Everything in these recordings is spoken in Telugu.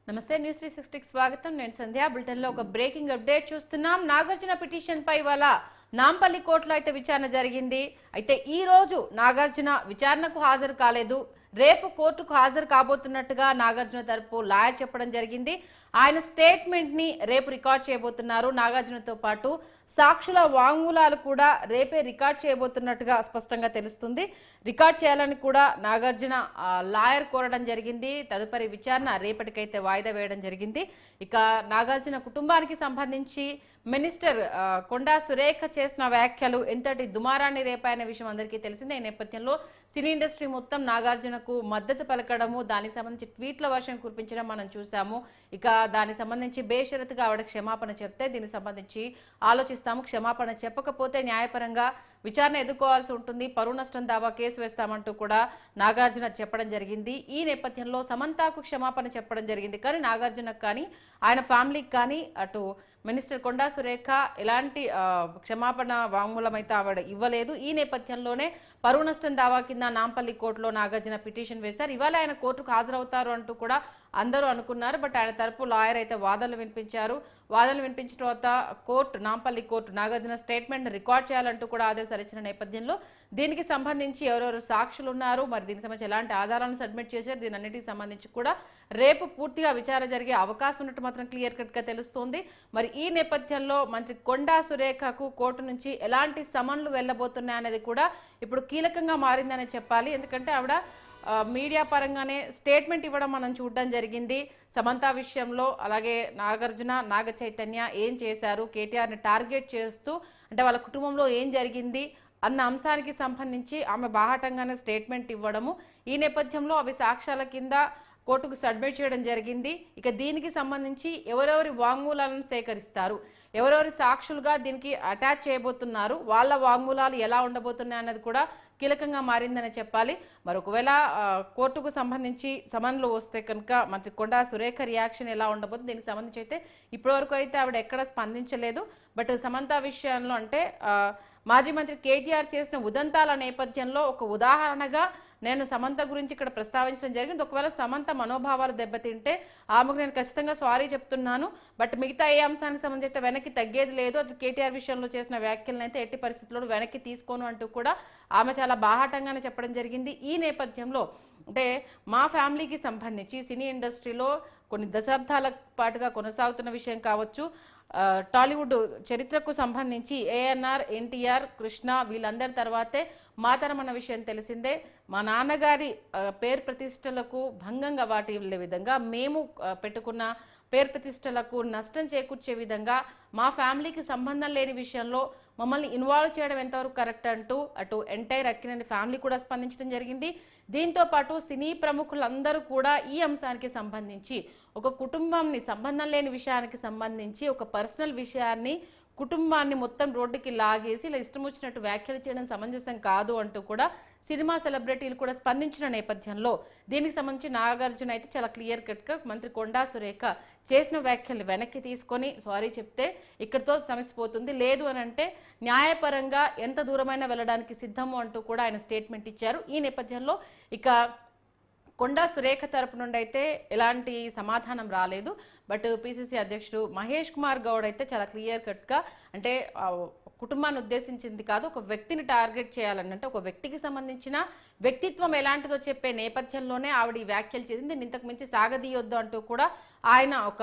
నమస్తే న్యూస్ 360 స్వాగతం. నేను సంధ్య. బులెటిన్ లో ఒక బ్రేకింగ్ అప్డేట్ చూస్తున్నాం. నాగార్జున పిటిషన్ పై ఇవాళ నాంపల్లి కోర్టులో అయితే విచారణ జరిగింది. అయితే ఈ రోజు నాగార్జున విచారణకు హాజరు కాలేదు. రేపు కోర్టుకు హాజరు కాబోతున్నట్టుగా నాగార్జున తరపు లాయర్ చెప్పడం జరిగింది. ఆయన స్టేట్మెంట్ ని రేపు రికార్డ్ చేయబోతున్నారు. నాగార్జునతో పాటు సాక్షుల వాంగ్మూలాలు కూడా రేపే రికార్డ్ చేయబోతున్నట్టుగా స్పష్టంగా తెలుస్తుంది. రికార్డ్ చేయాలని కూడా నాగార్జున లాయర్ కోరడం జరిగింది. తదుపరి విచారణ రేపటికైతే వాయిదా వేయడం జరిగింది. ఇక నాగార్జున కుటుంబానికి సంబంధించి మినిస్టర్ కొండా సురేఖ చేసిన వ్యాఖ్యలు ఎంతటి దుమారాన్ని రేపాయనే విషయం అందరికీ తెలిసిందే. ఈ నేపథ్యంలో సినీ ఇండస్ట్రీ మొత్తం నాగార్జునకు మద్దతు పలకడము, దానికి సంబంధించి ట్వీట్ల వర్షం కురిపించడం మనం చూసాము. ఇక దానికి సంబంధించి బేషరతుగా ఆవిడ క్షమాపణ చెప్తే దీనికి సంబంధించి ఆలోచిస్తాము, క్షమాపణ చెప్పకపోతే న్యాయపరంగా విచారణ ఎదుర్కోవాల్సి ఉంటుంది, పరువు నష్టం దావా కేసు వేస్తామంటూ కూడా నాగార్జున చెప్పడం జరిగింది. ఈ నేపథ్యంలో సమంతకు క్షమాపణ చెప్పడం జరిగింది. కానీ నాగార్జునకు కానీ ఆయన ఫ్యామిలీకి కానీ అటు మినిస్టర్ కొండా సురేఖ ఎలాంటి క్షమాపణ వాంగ్మూలం అయితే ఆవిడ ఇవ్వలేదు. ఈ నేపథ్యంలోనే పరువు నష్టం దావా కింద నాంపల్లి కోర్టులో నాగార్జున పిటిషన్ వేశారు. ఇవాళ ఆయన కోర్టుకు హాజరవుతారు అంటూ కూడా అందరూ అనుకున్నారు. బట్ ఆయన తరపు లాయర్ అయితే వాదనలు వినిపించారు. వాదనలు వినిపించిన తర్వాత Nampally court Nagarjuna statement record చేయాలంటూ కూడా ఆదేశాలు ఇచ్చిన నేపథ్యంలో దీనికి సంబంధించి ఎవరెవరు సాక్షులు ఉన్నారు, మరి దీనికి సంబంధించి ఎలాంటి ఆధారాలను సబ్మిట్ చేశారు, దీని అన్నిటికి సంబంధించి కూడా రేపు పూర్తిగా విచారణ జరిగే అవకాశం ఉన్నట్టు మాత్రం క్లియర్ కట్ గా తెలుస్తోంది. మరి ఈ నేపథ్యంలో మంత్రి కొండా సురేఖకు కోర్టు నుంచి ఎలాంటి సమన్లు వెళ్లబోతున్నాయనేది కూడా ఇప్పుడు కీలకంగా మారిందనే చెప్పాలి. ఎందుకంటే ఆవిడ మీడియా పరంగానే స్టేట్మెంట్ ఇవ్వడం మనం చూడడం జరిగింది. సమంత విషయంలో అలాగే నాగార్జున, నాగ చైతన్య ఏం చేశారు, కేటీఆర్ని టార్గెట్ చేస్తూ అంటే వాళ్ళ కుటుంబంలో ఏం జరిగింది అన్న అంశానికి సంబంధించి ఆమె బాహాటంగానే స్టేట్మెంట్ ఇవ్వడము, ఈ నేపథ్యంలో అవి సాక్ష్యాల కింద కోర్టుకు సబ్మిట్ చేయడం జరిగింది. ఇక దీనికి సంబంధించి ఎవరెవరి వాంగ్మూలాలను సేకరిస్తారు, ఎవరెవరి సాక్షులుగా దీనికి అటాచ్ చేయబోతున్నారు, వాళ్ళ వాంగ్మూలాలు ఎలా ఉండబోతున్నాయి అన్నది కూడా కీలకంగా మారిందని చెప్పాలి. మరి ఒకవేళ కోర్టుకు సంబంధించి సమన్లు వస్తే కనుక మంత్రి కొండా సురేఖ రియాక్షన్ ఎలా ఉండబోతుంది, దీనికి సంబంధించి అయితే ఇప్పటివరకు అయితే ఆవిడ ఎక్కడ స్పందించలేదు. బట్ సమంత విషయంలో అంటే మాజీ మంత్రి కేటీఆర్ చేసిన ఉదంతాల నేపథ్యంలో ఒక ఉదాహరణగా నేను సమంత గురించి ఇక్కడ ప్రస్తావించడం జరిగింది. ఒకవేళ సమంత మనోభావాలు దెబ్బతింటే ఆమెకు నేను ఖచ్చితంగా సారీ చెప్తున్నాను, బట్ మిగతా ఏ అంశానికి సంబంధించి అయితే వెనక్కి తగ్గేది లేదు, అటు కేటీఆర్ విషయంలో చేసిన వ్యాఖ్యలను అయితే ఎట్టి పరిస్థితుల్లో వెనక్కి తీసుకోను అంటూ కూడా ఆమె చాలా బాహాటంగానే చెప్పడం జరిగింది. ఈ నేపథ్యంలో అంటే మా ఫ్యామిలీకి సంబంధించి సినీ ఇండస్ట్రీలో కొన్ని దశాబ్దాల పాటుగా కొనసాగుతున్న విషయం కావచ్చు, టాలీవుడ్ చరిత్రకు సంబంధించి ఏఎన్ఆర్, ఎన్టీఆర్, కృష్ణ వీళ్ళందరి తర్వాతే మా తరం అన్న విషయం తెలిసిందే. మా నాన్నగారి పేరు ప్రతిష్టలకు భంగంగా వాటి విధంగా మేము పెట్టుకున్న పేరు ప్రతిష్టలకు నష్టం చేకూర్చే విధంగా మా ఫ్యామిలీకి సంబంధం లేని విషయంలో మమ్మల్ని ఇన్వాల్వ్ చేయడం ఎంతవరకు కరెక్ట్ అంటూ అటు ఎంటైర్ అక్కినేని ఫ్యామిలీ కూడా స్పందించడం జరిగింది. దీంతో పాటు సినీ ప్రముఖులందరూ కూడా ఈ అంశానికి సంబంధించి ఒక కుటుంబాన్ని సంబంధం లేని విషయానికి సంబంధించి ఒక పర్సనల్ విషయాన్ని కుటుంబాన్ని మొత్తం రోడ్డుకి లాగేసి ఇలా ఇష్టం వచ్చినట్టు వ్యాఖ్యలు చేయడం సమంజసం కాదు అంటూ కూడా సినిమా సెలబ్రిటీలు కూడా స్పందించిన నేపథ్యంలో దీనికి సంబంధించి నాగార్జున అయితే చాలా క్లియర్ కట్గా మంత్రి కొండా సురేఖ చేసిన వ్యాఖ్యలు వెనక్కి తీసుకొని సారీ చెప్తే ఇక్కడితో సమసిపోతుంది, లేదు అని అంటే న్యాయపరంగా ఎంత దూరమైనా వెళ్ళడానికి సిద్ధము అంటూ కూడా ఆయన స్టేట్మెంట్ ఇచ్చారు. ఈ నేపథ్యంలో ఇక కొండా సురేఖ తరపు నుండి అయితే ఎలాంటి సమాధానం రాలేదు. బట్ పిసిసి అధ్యక్షుడు మహేష్ కుమార్ గౌడ్ అయితే చాలా క్లియర్ కట్గా అంటే కుటుంబాన్ని ఉద్దేశించింది కాదు, ఒక వ్యక్తిని టార్గెట్ చేయాలని అంటే ఒక వ్యక్తికి సంబంధించిన వ్యక్తిత్వం ఎలాంటిదో చెప్పే నేపథ్యంలోనే ఆవిడ ఈ వ్యాఖ్యలు చేసింది. ఇంతకు మించి సాగదీయొద్దు అంటూ కూడా ఆయన ఒక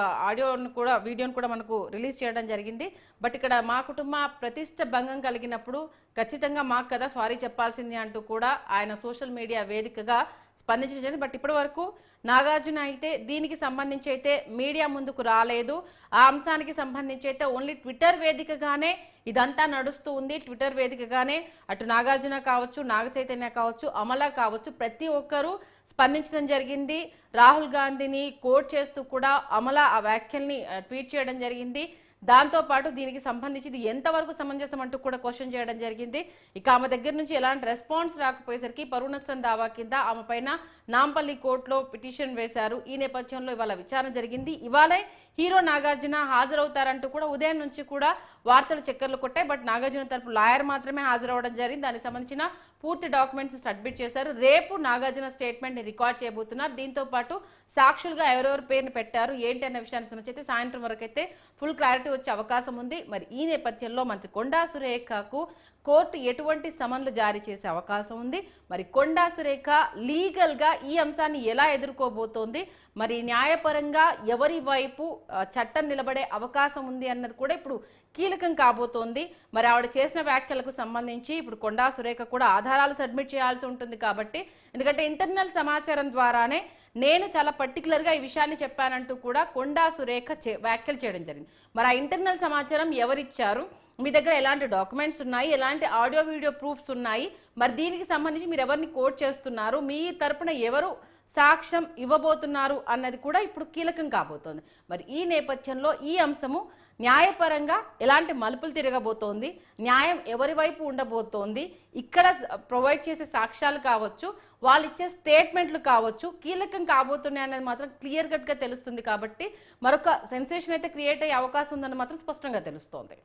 వీడియోను కూడా మనకు రిలీజ్ చేయడం జరిగింది. బట్ ఇక్కడ మా కుటుంబ ప్రతిష్ట భంగం కలిగినప్పుడు ఖచ్చితంగా మాకు కదా సారీ చెప్పాల్సింది అంటూ కూడా ఆయన సోషల్ మీడియా వేదికగా స్పందించింది. బట్ ఇప్పటి వరకు నాగార్జున అయితే దీనికి సంబంధించి అయితే మీడియా ముందుకు రాలేదు. ఆ అంశానికి సంబంధించి అయితే ఓన్లీ ట్విట్టర్ వేదికగానే ఇదంతా నడుస్తూ ఉంది. ట్విట్టర్ వేదికగానే అటు నాగార్జున కావచ్చు, నాగ చైతన్య కావచ్చు, అమల కావచ్చు, ప్రతి ఒక్కరూ స్పందించడం జరిగింది. రాహుల్ గాంధీని కోట్ చేస్తూ కూడా అమల ఆ వ్యాఖ్యల్ని ట్వీట్ చేయడం జరిగింది. దాంతోపాటు దీనికి సంబంధించి ఇది ఎంతవరకు సమంజసం అంటూ కూడా క్వశ్చన్ చేయడం జరిగింది. ఇక ఆమె దగ్గర నుంచి ఎలాంటి రెస్పాన్స్ రాకపోయేసరికి పరువు నష్టం దావా కింద ఆమె పైన నాంపల్లి కోర్టులో పిటిషన్ వేశారు. ఈ నేపథ్యంలో ఇవాళ విచారణ జరిగింది. ఇవాళే హీరో నాగార్జున హాజరవుతారంటూ కూడా ఉదయం నుంచి కూడా వార్తలు చక్కర్లు కొట్టాయి. బట్ నాగార్జున తరపు లాయర్ మాత్రమే హాజరవడం జరిగింది. దానికి సంబంధించిన పూర్తి డాక్యుమెంట్స్ సబ్మిట్ చేశారు. రేపు నాగార్జున స్టేట్మెంట్ని రికార్డ్ చేయబోతున్నారు. దీంతో పాటు సాక్షులుగా ఎవరెవరి పేరుని పెట్టారు ఏంటి అన్న విషయానికి సంబంధించి అయితే సాయంత్రం వరకు అయితే ఫుల్ క్లారిటీ వచ్చే అవకాశం ఉంది. మరి ఈ నేపథ్యంలో మంత్రి కొండా సురేఖకు కోర్టు ఎటువంటి సమన్లు జారీ చేసే అవకాశం ఉంది, మరి కొండా సురేఖ లీగల్గా ఈ అంశాన్ని ఎలా ఎదుర్కోబోతోంది, మరి న్యాయపరంగా ఎవరి వైపు చట్టం నిలబడే అవకాశం ఉంది అన్నది కూడా ఇప్పుడు కీలకం కాబోతోంది. మరి ఆవిడ చేసిన వ్యాఖ్యలకు సంబంధించి ఇప్పుడు కొండా సురేఖ కూడా ఆధారాలు సబ్మిట్ చేయాల్సి ఉంటుంది. కాబట్టి ఎందుకంటే ఇంటర్నల్ సమాచారం ద్వారానే నేను చాలా పర్టికులర్గా ఈ విషయాన్ని చెప్పానంటూ కూడా కొండా సురేఖ వ్యాఖ్యలు చేయడం జరిగింది. మరి ఆ ఇంటర్నల్ సమాచారం ఎవరిచ్చారు, మీ దగ్గర ఎలాంటి డాక్యుమెంట్స్ ఉన్నాయి, ఎలాంటి ఆడియో వీడియో ప్రూఫ్స్ ఉన్నాయి, మరి దీనికి సంబంధించి మీరు ఎవరిని కోట్ చేస్తున్నారు, మీ తరపున ఎవరు సాక్ష్యం ఇవ్వబోతున్నారు అన్నది కూడా ఇప్పుడు కీలకం కాబోతోంది. మరి ఈ నేపథ్యంలో ఈ అంశము న్యాయపరంగా ఎలాంటి మలుపులు తిరగబోతోంది, న్యాయం ఎవరి వైపు ఉండబోతోంది, ఇక్కడ ప్రొవైడ్ చేసే సాక్ష్యాలు కావచ్చు, వాళ్ళు ఇచ్చే స్టేట్మెంట్లు కావచ్చు కీలకం కాబోతున్నాయి అనేది మాత్రం క్లియర్ కట్గా తెలుస్తుంది. కాబట్టి మరొక సెన్సేషన్ అయితే క్రియేట్ అయ్యే అవకాశం ఉందని మాత్రం స్పష్టంగా తెలుస్తోంది.